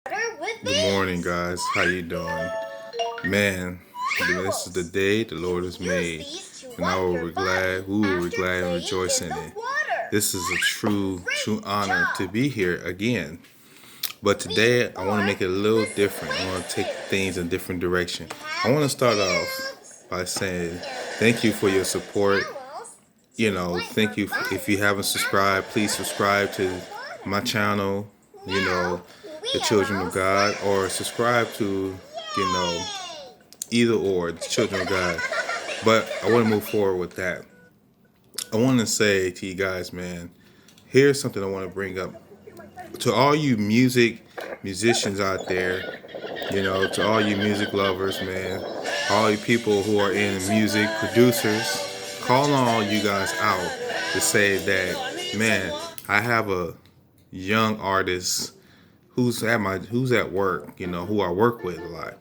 Good morning, guys. How you doing? Man, this is the day the Lord has made, and I will be glad. We will be glad and rejoice in it. This is a true honor to be here again. But today, I want to make it a little different. I want to take things in a different direction. I want to start off by saying thank you for your support. Thank you. If you haven't subscribed, please subscribe to my channel. The Children of God, or subscribe to, either or, the Children of God. But I want to move forward with that. I want to say to you guys, man, here's something I want to bring up to all you musicians out there. To all you music lovers, man, all you people who are in music, producers, calling all you guys out to say that, man, I have a young artist who's at work, who I work with a lot.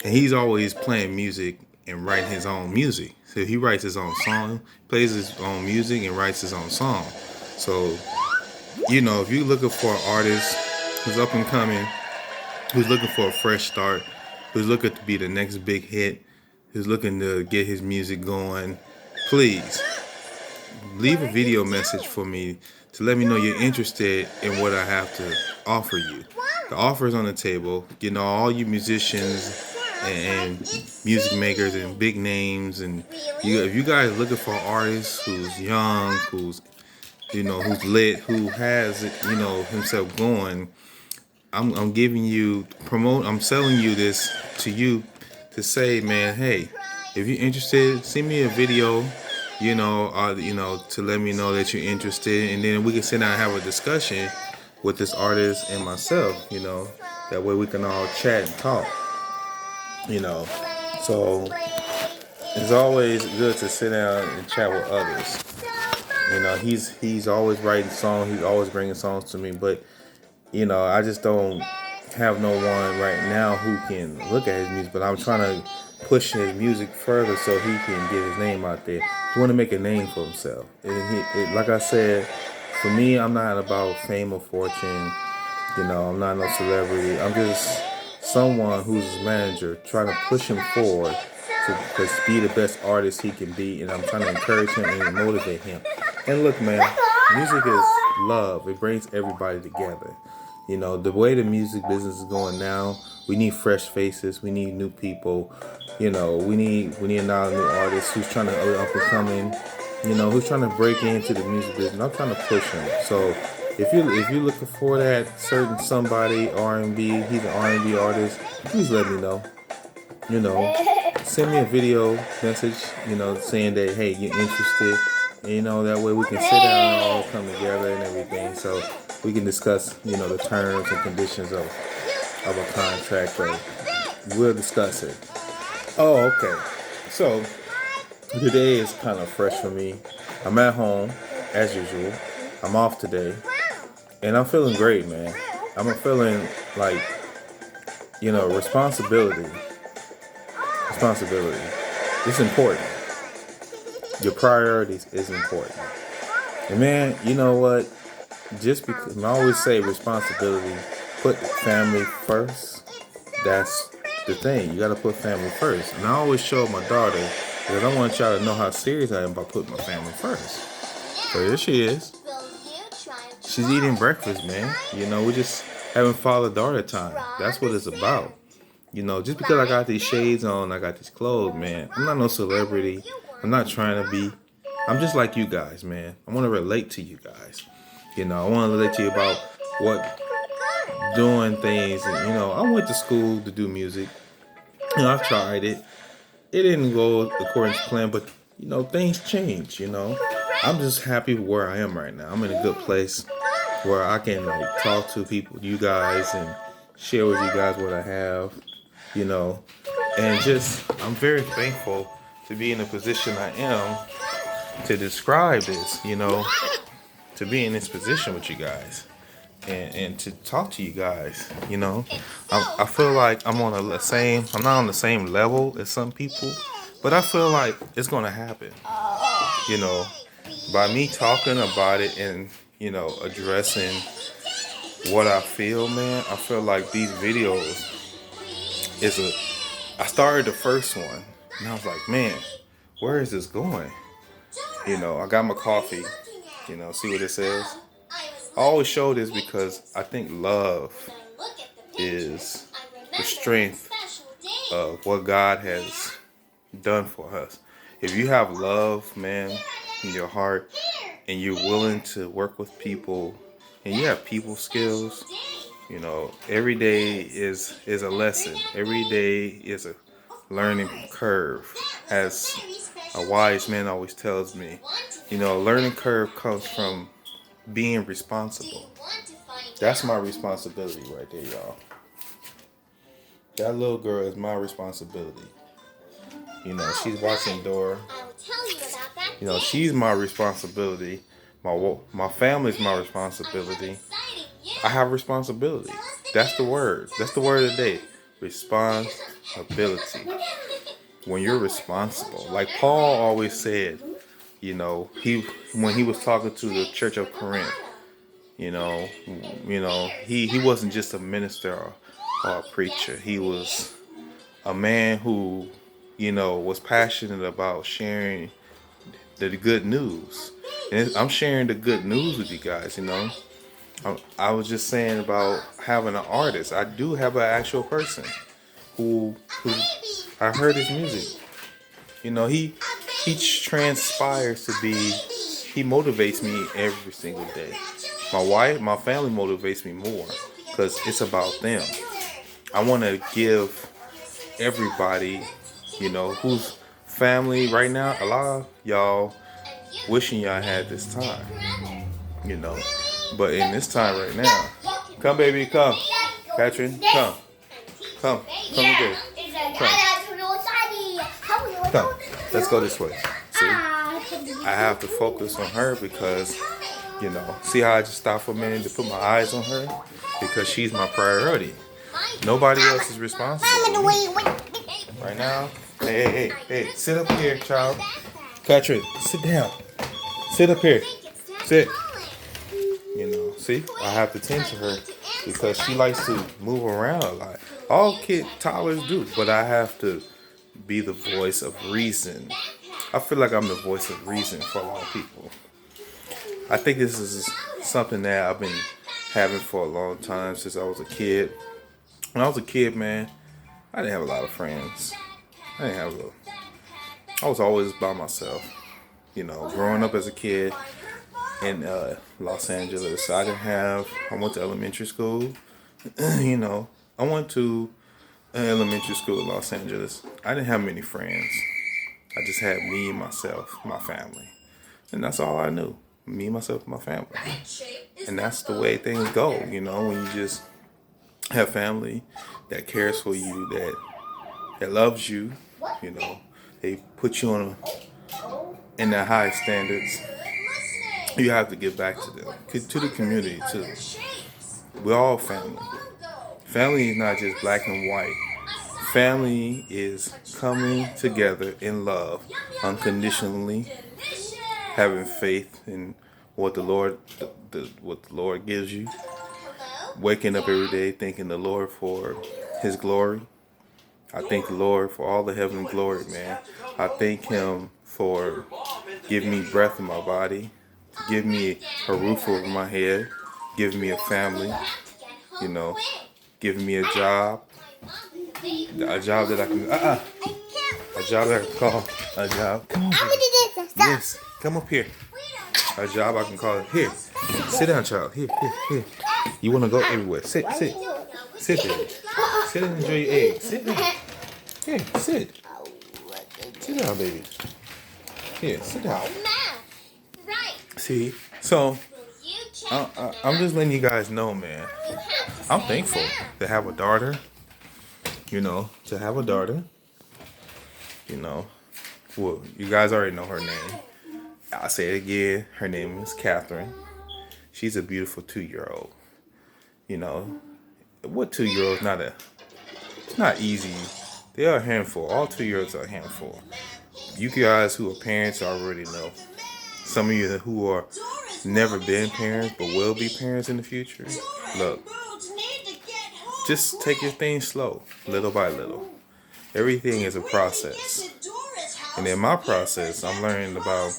And he's always playing music and writing his own music. So he writes his own song, plays his own music and writes his own song. So, if you're looking for an artist who's up and coming, who's looking for a fresh start, who's looking to be the next big hit, who's looking to get his music going, please leave a video message for me to let me know you're interested in what I have to offer you. The offer is on the table. All you musicians and music makers and big names, and if you guys looking for an artist who's young, who's lit, who has himself going, I'm giving you I'm selling you this to you to say, man, hey, if you're interested, send me a video, to let me know that you're interested, and then we can sit down and have a discussion with this artist and myself, that way we can all chat and talk, So it's always good to sit down and chat with others. He's always writing songs, he's always bringing songs to me, but I just don't have no one right now who can look at his music, but I'm trying to push his music further so he can get his name out there. He want to make a name for himself. Like I said, for me, I'm not about fame or fortune. I'm not no celebrity. I'm just someone who's his manager, trying to push him forward to be the best artist he can be, and I'm trying to encourage him and motivate him. And look, man, music is love. It brings everybody together. The way the music business is going now, we need fresh faces. We need new people. We need a lot of new artists who's trying to up and coming. Who's trying to break into the music business. I'm trying to push him. So if you're looking for that certain somebody, R&B, he's an R&B artist, please let me know. Send me a video message. Saying that, hey, you're interested. And, that way we can sit down and all come together and everything. So we can discuss, the terms and conditions of a contract. Or we'll discuss it. Oh, okay. So today is kind of fresh for me. I'm at home as usual. I'm off today, and I'm feeling great, man. I'm feeling like, responsibility. Responsibility. It's important. Your priorities is important. And man, you know what? Just because I always say responsibility, put family first. That's the thing. You got to put family first. And I always show my daughter, because I want y'all to know how serious I am about putting my family first. So here she is. She's eating breakfast, man. We're just having father-daughter time. That's what it's about. Just because I got these shades on, I got these clothes, man. I'm not no celebrity. I'm not trying to be. I'm just like you guys, man. I want to relate to you guys. I want to relate to you about what doing things. And, I went to school to do music. I've tried it. It didn't go according to plan, but, things change, I'm just happy where I am right now. I'm in a good place where I can talk to people, you guys, and share with you guys what I have, and just, I'm very thankful to be in the position I am to describe this, to be in this position with you guys and to talk to you guys, I feel like I'm not on the same level as some people, but I feel like it's going to happen, by me talking about it and, addressing what I feel, man, I feel like these videos I started the first one and I was like, man, where is this going? I got my coffee, see what it says? I always show this because I think love is the strength of what God has done for us. If you have love, man, in your heart, and you're willing to work with people, and you have people skills, every day is a lesson. Every day is a learning curve. As a wise man always tells me, a learning curve comes from being responsible. That's my responsibility right there, y'all. That little girl is my responsibility. She's watching Dora. She's my responsibility. My family's my responsibility. I have responsibility. That's the word. That's the word of the day. Responsibility. When you're responsible, like Paul always said, when he was talking to the church of Corinth, he wasn't just a minister or a preacher. He was a man who, was passionate about sharing the good news. And I'm sharing the good news with you guys, I was just saying about having an artist. I do have an actual person who I heard his music. He transpires to be, he motivates me every single day. My family motivates me more because it's about them. I want to give everybody, who's family right now, a lot of y'all wishing y'all had this time, but in this time right now, come baby, come. Katrin, come. Come here. Come. Let's go this way. See? I have to focus on her because, see how I just stopped for a minute to put my eyes on her? Because she's my priority. Nobody else is responsible for me. Right now, hey, sit up here, child. Katrin, sit down. Sit up here. Sit. See, I have to tend to her because she likes to move around a lot. All toddlers do, but I have to be the voice of reason. I feel like I'm the voice of reason for a lot of people. I think this is something that I've been having for a long time since I was a kid. When I was a kid, man, I didn't have a lot of friends. I was always by myself. Growing up as a kid in Los Angeles, I went to elementary school. I went to elementary school in Los Angeles. I didn't have many friends. I just had me, myself, my family. And that's all I knew. Me, myself, my family. And that's the way things go, when you just have family that cares for you, that loves you, they put you in their high standards. You have to give back to them, to the community too. We're all family. Family is not just black and white. Family is coming together in love, unconditionally, having faith in what the Lord gives you. Waking up every day, thanking the Lord for His glory. I thank the Lord for all the heavenly glory, man. I thank Him for giving me breath in my body, give me a roof over my head, give me a family, giving me a job that I can call a job. Come on, baby. Yes, come up here. A job I can call it. Here, sit down, child. Here. You want to go everywhere? Sit there. Sit and enjoy your egg. Sit down. Here, sit. Sit down, baby. Here, sit down. See, so I'm just letting you guys know, man. I'm thankful to have a daughter. Well, you guys already know her name. I'll say it again. Her name is Catherine. She's a beautiful 2-year-old. What 2-year-old? It's not easy. They are a handful. All 2-year-olds are a handful. You guys who are parents already know. Some of you who are never been parents but will be parents in the future, Look, just take your thing slow, little by little. Everything is a process. And in my process, I'm learning about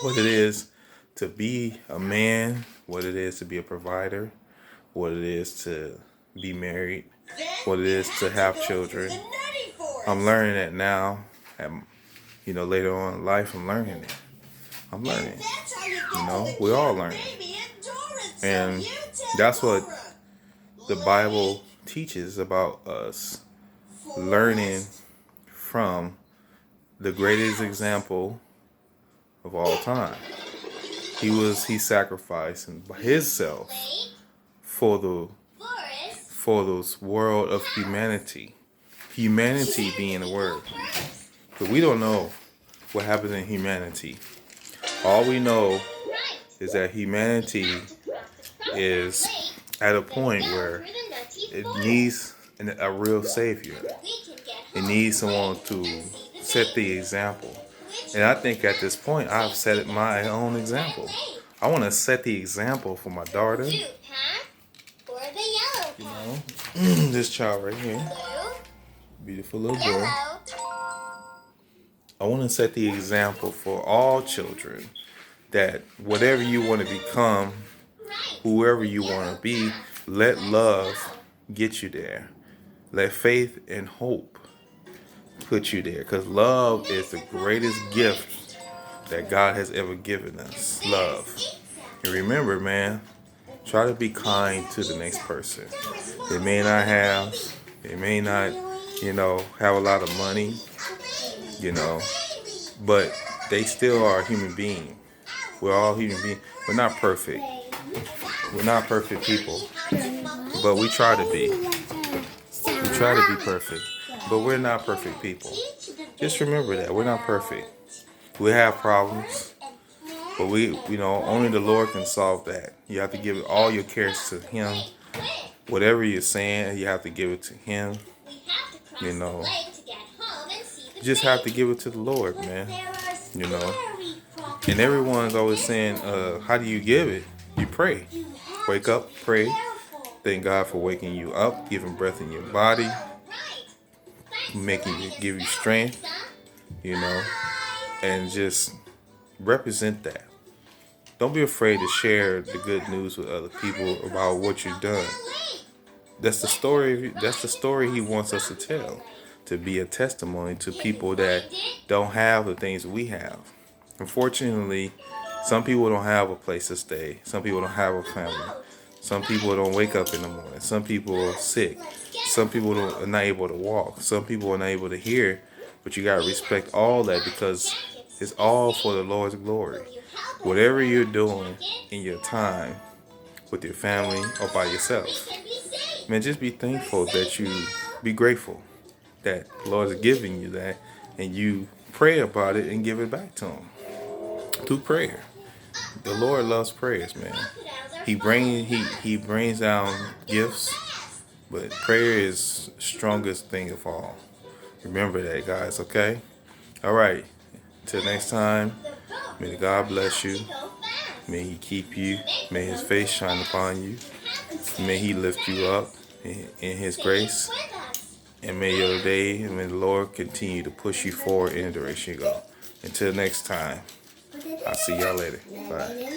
what it is to be a man, what it is to be a provider, what it is to be married, what it is to have children. I'm learning it now. And, later on in life, I'm learning it. I'm learning. We're all learning. And that's what the Bible teaches about us learning from the greatest example of all time. He sacrificed himself for the world of humanity. Humanity being the word. But we don't know what happens in humanity. All we know is that humanity is at a point where it needs a real savior. It needs someone to set the example. And I think at this point, I've set my own example. I want to set the example for my daughter. This child right here. Beautiful little girl. I want to set the example for all children that whatever you want to become, whoever you want to be, let love get you there. Let faith and hope put you there. Because love is the greatest gift that God has ever given us. Love. And remember, man, try to be kind to the next person. They may not have have a lot of money, but they still are a human being. We're all human beings. We're not perfect. We're not perfect people, but we try to be. We try to be perfect, but we're not perfect people. Just remember that we're not perfect. We have problems, but only the Lord can solve that. You have to give all your cares to Him. Whatever you're saying, you have to give it to Him. You just have to give it to the Lord, man. And everyone's always saying, how do you give it? You pray. Wake up, pray. Thank God for waking you up, giving breath in your body, give you strength, and just represent that. Don't be afraid to share the good news with other people about what you've done. That's the story. That's the story He wants us to tell, to be a testimony to people that don't have the things we have. Unfortunately, some people don't have a place to stay. Some people don't have a family. Some people don't wake up in the morning. Some people are sick. Some people are not able to walk. Some people are not able to hear. But you got to respect all that because it's all for the Lord's glory. Whatever you're doing in your time with your family or by yourself, man, just be thankful that be grateful that the Lord is giving you that, and you pray about it and give it back to Him through prayer. The Lord loves prayers, man. He brings down gifts, but prayer is the strongest thing of all. Remember that, guys, okay? All right. Till next time, may God bless you. May He keep you. May His face shine upon you. May He lift you up in His grace. And may your day, and may the Lord continue to push you forward in the direction you go. Until next time, I'll see y'all later. Bye.